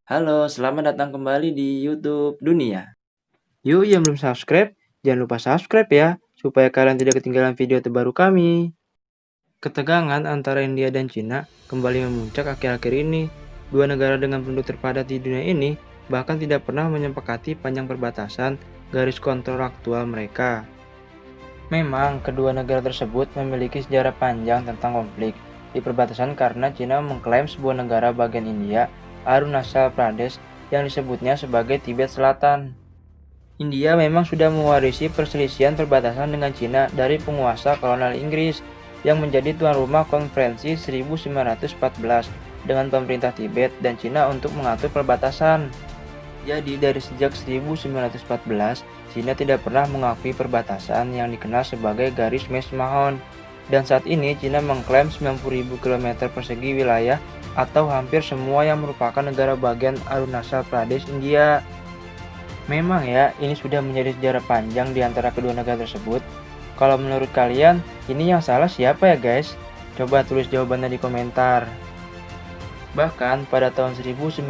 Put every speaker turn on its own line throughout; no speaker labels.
Halo, selamat datang kembali di YouTube Dunia. Yuk yang belum subscribe, jangan lupa subscribe ya, supaya kalian tidak ketinggalan video terbaru kami. Ketegangan antara India dan Cina kembali memuncak akhir-akhir ini. Dua negara dengan penduduk terpadat di dunia ini bahkan tidak pernah menyepakati panjang perbatasan garis kontrol aktual mereka. Memang, kedua negara tersebut memiliki sejarah panjang tentang konflik di perbatasan karena Cina mengklaim sebuah negara bagian India, Arunachal Pradesh, yang disebutnya sebagai Tibet Selatan. India memang sudah mewarisi perselisihan perbatasan dengan Cina dari penguasa kolonial Inggris yang menjadi tuan rumah konferensi 1914 dengan pemerintah Tibet dan Cina untuk mengatur perbatasan. Jadi dari sejak 1914, Cina tidak pernah mengakui perbatasan yang dikenal sebagai garis McMahon. Dan saat ini Cina mengklaim 90.000 km persegi wilayah atau hampir semua yang merupakan negara bagian Arunachal Pradesh, India. Memang ya, ini sudah menjadi sejarah panjang di antara kedua negara tersebut. Kalau menurut kalian, ini yang salah siapa ya guys? Coba tulis jawabannya di komentar. Bahkan pada tahun 1962,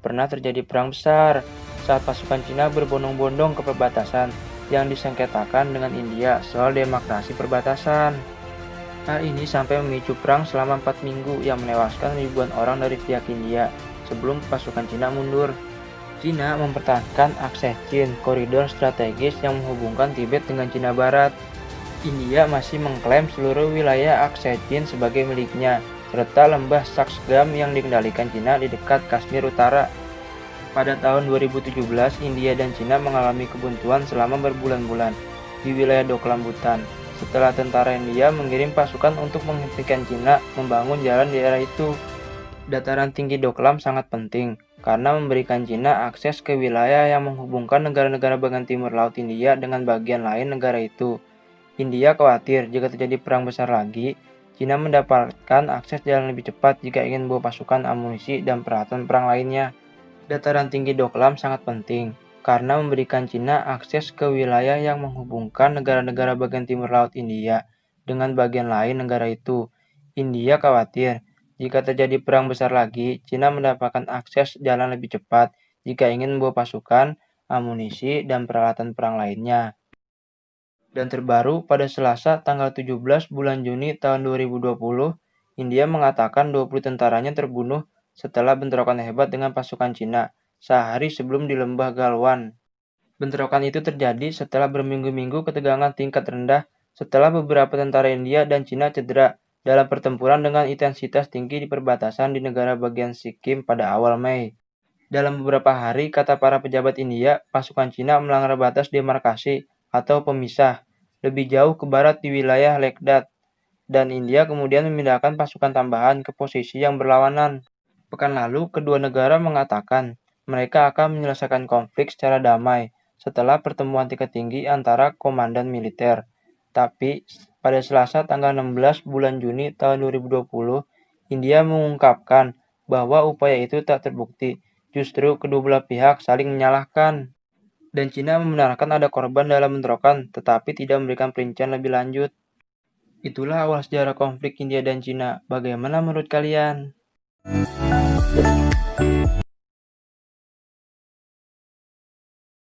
pernah terjadi perang besar saat pasukan Cina berbondong-bondong ke perbatasan yang disengketakan dengan India soal demarkasi perbatasan. Hal ini sampai memicu perang selama 4 minggu yang menewaskan ribuan orang dari pihak India sebelum pasukan Cina mundur. Cina mempertahankan akses Chin, koridor strategis yang menghubungkan Tibet dengan Cina Barat. India masih mengklaim seluruh wilayah akses Chin sebagai miliknya, serta lembah Saksgam yang dikendalikan Cina di dekat Kashmir Utara. Pada tahun 2017, India dan Cina mengalami kebuntuan selama berbulan-bulan di wilayah Doklam, Bhutan, setelah tentara India mengirim pasukan untuk menghentikan Cina membangun jalan di daerah itu. Dataran tinggi Doklam sangat penting, karena memberikan Cina akses ke wilayah yang menghubungkan negara-negara bagian timur Laut India dengan bagian lain negara itu. India khawatir jika terjadi perang besar lagi, Cina mendapatkan akses jalan lebih cepat jika ingin membawa pasukan, amunisi, dan peralatan perang lainnya. Dataran tinggi Doklam sangat penting, karena memberikan Cina akses ke wilayah yang menghubungkan negara-negara bagian timur Laut India dengan bagian lain negara itu. India khawatir jika terjadi perang besar lagi, Cina mendapatkan akses jalan lebih cepat jika ingin membawa pasukan, amunisi, dan peralatan perang lainnya. Dan terbaru, pada Selasa tanggal 17 bulan Juni tahun 2020, India mengatakan 20 tentaranya terbunuh setelah bentrokan hebat dengan pasukan Cina sehari sebelum di lembah Galwan. Bentrokan itu terjadi setelah berminggu-minggu ketegangan tingkat rendah setelah beberapa tentara India dan Cina cedera dalam pertempuran dengan intensitas tinggi di perbatasan di negara bagian Sikkim pada awal Mei. Dalam beberapa hari, kata para pejabat India, pasukan Cina melanggar batas demarkasi atau pemisah lebih jauh ke barat di wilayah Ladakh, dan India kemudian memindahkan pasukan tambahan ke posisi yang berlawanan. Pekan lalu, kedua negara mengatakan mereka akan menyelesaikan konflik secara damai setelah pertemuan tingkat tinggi antara komandan militer. Tapi, pada Selasa tanggal 16 bulan Juni tahun 2020, India mengungkapkan bahwa upaya itu tak terbukti. Justru kedua belah pihak saling menyalahkan. Dan Cina membenarkan ada korban dalam bentrokan, tetapi tidak memberikan perincian lebih lanjut. Itulah awal sejarah konflik India dan Cina. Bagaimana menurut kalian?